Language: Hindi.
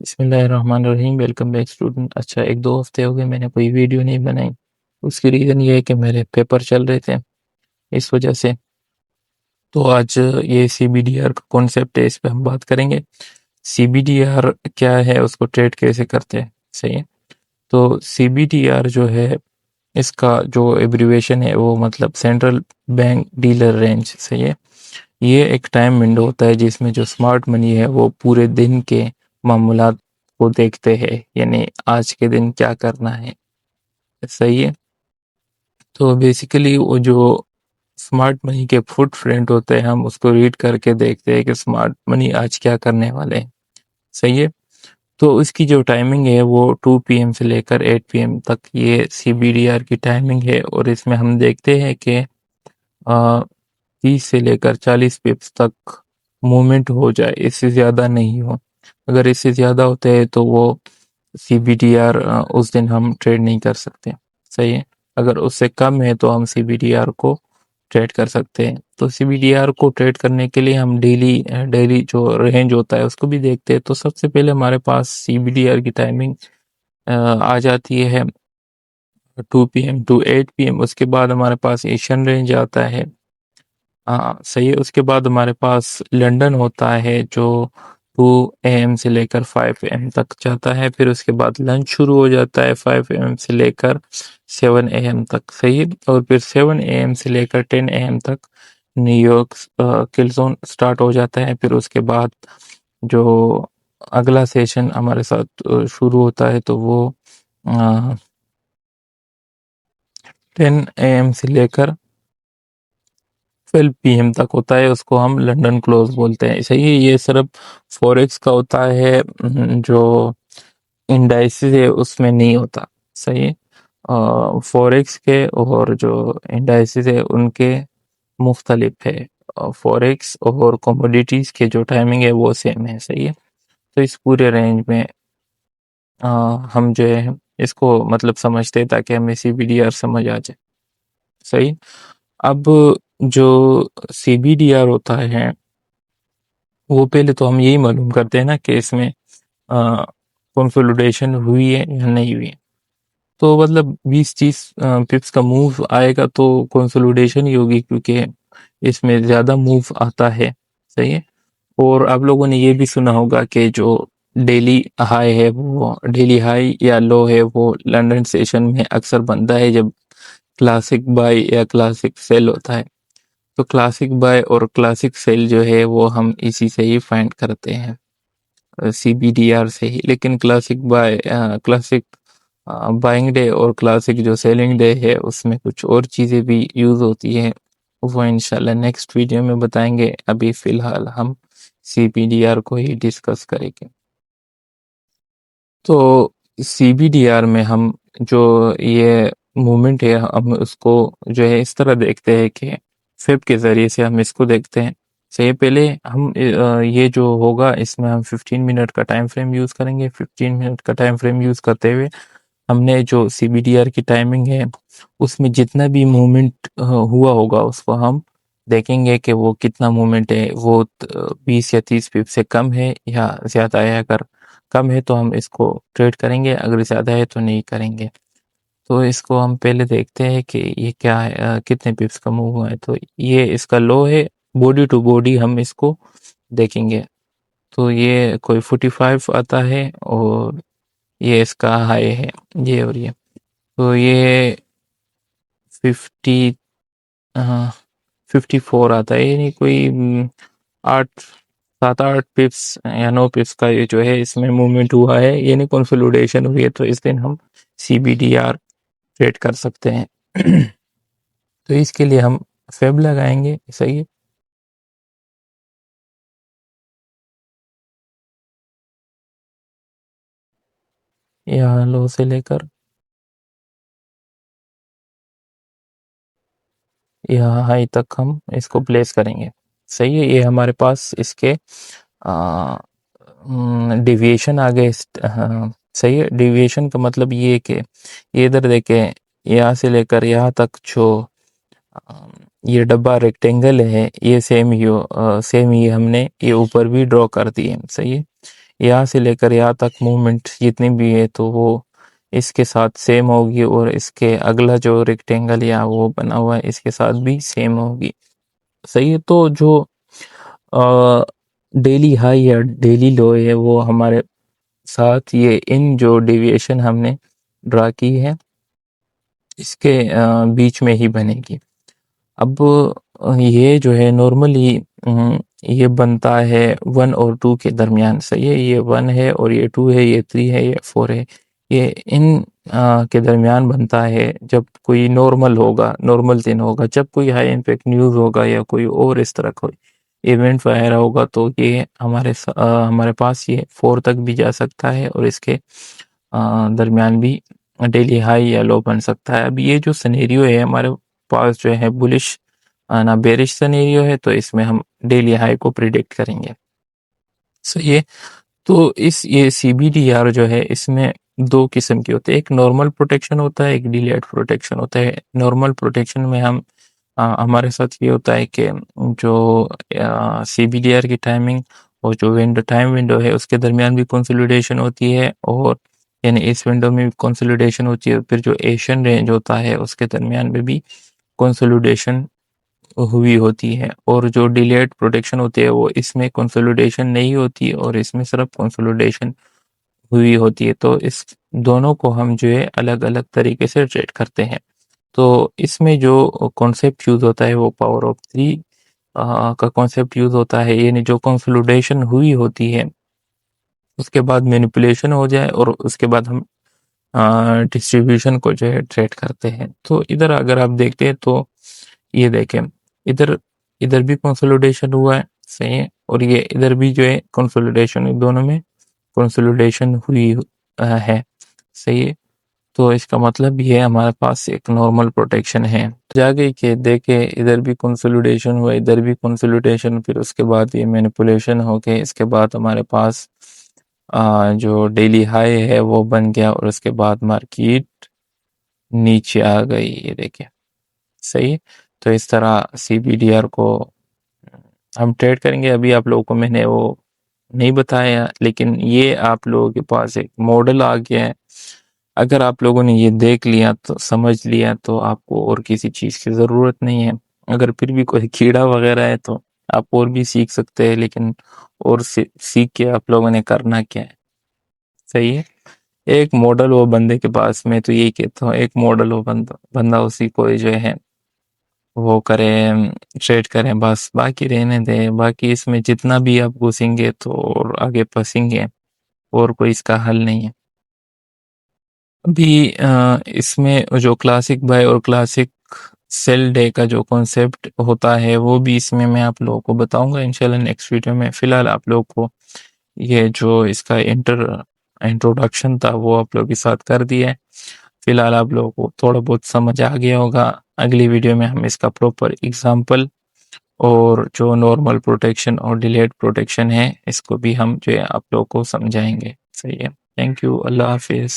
बिस्मिल्लाहिर्रहमानिर्रहीम। Welcome back student. अच्छा, 1-2 हफ्ते हो गए मैंने कोई वीडियो नहीं बनाई। उसकी रीज़न ये है कि मेरे पेपर चल रहे थे, इस वजह से। तो आज ये सीबीडीआर का कॉन्सेप्ट है, इस पे हम बात करेंगे। सीबीडीआर क्या है, उसको ट्रेड कैसे करते हैं, सही है। तो सीबीडीआर जो है, इसका जो एब्रीविएशन है वो मतलब सेंट्रल बैंक डीलर रेंज, सही है। ये एक टाइम विंडो होता है जिसमें जो स्मार्ट मनी है वो पूरे दिन के मामूलात को देखते हैं, यानी आज के दिन क्या करना है, सही है। तो बेसिकली वो जो स्मार्ट मनी के फुटप्रिंट होते हैं, हम उसको रीड करके देखते हैं कि स्मार्ट मनी आज क्या करने वाले हैं, सही है। तो इसकी जो टाइमिंग है वो 2 पीएम से लेकर 8 पीएम तक ये सीबीडीआर की टाइमिंग है। और इसमें हम देखते हैं कि 30 से लेकर 40 पिप्स तक मूवमेंट हो जाए, इससे ज़्यादा नहीं हो। अगर इससे ज़्यादा होते हैं तो वो सीबीडीआर उस दिन हम ट्रेड नहीं कर सकते, सही है। अगर उससे कम है तो हम सीबीडीआर को ट्रेड कर सकते हैं। तो सीबीडीआर को ट्रेड करने के लिए हम डेली डेली जो रेंज होता है उसको भी देखते हैं। तो सबसे पहले हमारे पास सीबीडीआर की टाइमिंग आ जाती है 2 पीएम टू 8 पीएम। उसके बाद हमारे पास एशियन रेंज आता है, हाँ सही है। उसके बाद हमारे पास लंदन होता है जो 2 AM से लेकर 5 AM तक जाता है। फिर उसके बाद लंच शुरू हो जाता है 5 AM से लेकर 7 AM तक, सही है। और फिर 7 AM से लेकर 10 AM तक न्यूयॉर्क किल जोन स्टार्ट हो जाता है। फिर उसके बाद जो अगला सेशन हमारे साथ शुरू होता है तो वो 10 AM से लेकर 12 PM तक होता है, उसको हम लंदन क्लोज बोलते हैं, सही है। ये सिर्फ फॉरेक्स का होता है, जो इंडाइसिस है उसमें नहीं होता, सही है। फॉरेक्स के और जो इंडाइसिस है उनके मुख्तलिफ है। फॉरेक्स और कमोडिटीज के जो टाइमिंग है वो सेम है, सही है। तो इस पूरे रेंज में अ, हम जो है इसको मतलब समझते हैं ताकि हमें सीबीडीआर समझ आ जाए, सही। अब जो सीबीडीआर होता है वो पहले तो हम यही मालूम करते हैं ना कि इसमें कंसोलिडेशन हुई है या नहीं हुई है। तो मतलब 20-30 पिप्स का मूव आएगा तो कंसोलिडेशन ही होगी, क्योंकि इसमें ज़्यादा मूव आता है, सही है। और आप लोगों ने ये भी सुना होगा कि जो डेली हाई है, वो डेली हाई या लो है वो लंदन सेशन में अक्सर बनता है जब क्लासिक बाय या क्लासिक सेल होता है। तो क्लासिक बाय और क्लासिक सेल जो है वो हम इसी से ही फाइंड करते हैं, सीबीडीआर से ही। लेकिन क्लासिक बाइंग डे और क्लासिक जो सेलिंग डे है उसमें कुछ और चीज़ें भी यूज़ होती हैं, वो इंशाल्लाह नेक्स्ट वीडियो में बताएंगे। अभी फ़िलहाल हम सीबीडीआर को ही डिस्कस करेंगे। तो सीबीडीआर में हम जो ये मूवमेंट है हम उसको जो है इस तरह देखते हैं कि फेब के ज़रिए से हम इसको देखते हैं। सही, पहले हम ये जो होगा इसमें हम 15 मिनट का टाइम फ्रेम यूज़ करेंगे। 15 मिनट का टाइम फ्रेम यूज़ करते हुए हमने जो सीबीडीआर की टाइमिंग है उसमें जितना भी मूवमेंट हुआ होगा उसको हम देखेंगे कि वो कितना मूवमेंट है, वो 20 या 30 पिप से कम है या ज़्यादा है। अगर कम है तो हम इसको ट्रेड करेंगे, अगर ज़्यादा है तो नहीं करेंगे। तो इसको हम पहले देखते हैं कि ये क्या है, कितने पिप्स का मूव हुआ है। तो ये इसका लो है, बॉडी टू बॉडी हम इसको देखेंगे। तो ये कोई 45 आता है और ये इसका हाई है, ये और ये। तो ये 50 54 आता है, यानी कोई 8 7 8 पिप्स या 9 पिप्स का ये जो है इसमें मूवमेंट हुआ है, यानी कंसोलिडेशन हुई है। तो इस दिन हम सीबीडीआर ट्रेड कर सकते हैं। तो इसके लिए हम फेब लगाएंगे, सही है। यहाँ लो से लेकर यहाँ हाई तक हम इसको प्लेस करेंगे, सही है। ये हमारे पास इसके डेविएशन आ गए, हाँ सही है। डेविएशन का मतलब ये है कि ये इधर देखें, यहाँ से लेकर यहाँ तक जो ये डब्बा रेक्टेंगल है, ये सेम ही हमने ये ऊपर भी ड्रॉ कर दिए, सही है। यहाँ से लेकर यहाँ तक मूवमेंट जितनी भी है तो वो इसके साथ सेम होगी, और इसके अगला जो रेक्टेंगल या वो बना हुआ है इसके साथ भी सेम होगी। सही है। तो जो डेली हाई या डेली लो है वो हमारे साथ ये इन जो डेविएशन हमने ड्रा की है इसके बीच में ही बनेगी। अब ये जो है नॉर्मली ये बनता है 1 और 2 के दरमियान। सही है। ये 1 है और ये 2 है, ये 3 है, ये 4 है। ये इन के दरमियान बनता है जब कोई नॉर्मल होगा, नॉर्मल दिन होगा, जब कोई हाई इम्पैक्ट न्यूज़ होगा या कोई और इस तरह कोई इवेंट वगैरह होगा तो ये हमारे पास ये 4 तक भी जा सकता है और इसके दरमियान भी डेली हाई या लो बन सकता है। अब ये जो सिनेरियो है हमारे पास जो है बुलिश ना बेरिश सिनेरियो है, तो इसमें हम डेली हाई को प्रिडिक्ट करेंगे। सही है। तो ये CBDR जो है इसमें 2 किस्म के होते हैं। एक नॉर्मल प्रोटेक्शन होता है, एक डिलेड प्रोटेक्शन होता है। नॉर्मल प्रोटेक्शन में हमारे साथ ये होता है कि जो CBDR की टाइमिंग और जो टाइम विंडो है उसके दरमियान भी कंसोलिडेशन होती है, और यानी इस विंडो में भी कंसोलिडेशन होती है। फिर जो एशियन रेंज होता है उसके दरमियान में भी कंसोलिडेशन हुई होती है, और जो डिलेड प्रोटेक्शन होती है वो इसमें कंसोलिडेशन नहीं होती और इसमें सिर्फ कंसोलिडेशन हुई होती है। तो इस दोनों को हम जो है अलग-अलग तरीके से ट्रीट करते हैं। तो इसमें जो कॉन्सेप्ट यूज़ होता है वो पावर ऑफ 3 का कॉन्सेप्ट यूज़ होता है। यानी जो कंसोलिडेशन हुई होती है उसके बाद मैनिपुलेशन हो जाए और उसके बाद हम डिस्ट्रीब्यूशन को जो है ट्रेड करते हैं। तो इधर अगर आप देखते हैं तो ये देखें, इधर इधर भी कंसोलिडेशन हुआ है। सही है। और ये इधर भी जो है कंसोलिडेशन, दोनों में कंसोलिडेशन हुई है। सही है। तो इसका मतलब ये हमारे पास एक नॉर्मल प्रोटेक्शन है। जाके के देखे इधर भी कंसोलिडेशन हुआ, इधर भी कंसोलिडेशन, फिर उसके बाद ये मैनिपुलेशन हो गए, इसके बाद हमारे पास जो डेली हाई है वो बन गया और उसके बाद मार्केट नीचे आ गई। ये देखिए। सही है। तो इस तरह CBDR को हम ट्रेड करेंगे। अभी आप लोगों को मैंने वो नहीं बताया, लेकिन ये आप लोगों के पास एक मॉडल आ गया है। अगर आप लोगों ने ये देख लिया तो समझ लिया तो आपको और किसी चीज़ की ज़रूरत नहीं है। अगर फिर भी कोई कीड़ा वगैरह है तो आप और भी सीख सकते हैं, लेकिन और सीख के आप लोगों ने करना क्या है। सही है। एक मॉडल हो बंदे के पास, मैं तो यही कहता हूँ, एक मॉडल हो बंदा उसी को जो है वो करें, ट्रेड करें बस, बाकी रहने दें। बाकी इसमें जितना भी आप घुसेंगे तो और आगे फंसेंगे, और कोई इसका हल नहीं है। अभी इसमें जो क्लासिक बाय और क्लासिक सेल डे का जो कॉन्सेप्ट होता है वो भी इसमें मैं आप लोगों को बताऊंगा इंशाल्लाह नेक्स्ट वीडियो में। फिलहाल आप लोगों को ये जो इसका इंट्रोडक्शन था वो आप लोगों के साथ कर दिया है। फिलहाल आप लोगों को थोड़ा बहुत समझ आ गया होगा। अगली वीडियो में हम इसका प्रॉपर एग्जाम्पल और जो नॉर्मल प्रोटेक्शन और डिलेड प्रोटेक्शन है इसको भी हम जो है आप लोगों को समझाएंगे। सही है। Thank you. अल्लाह हाफिज़।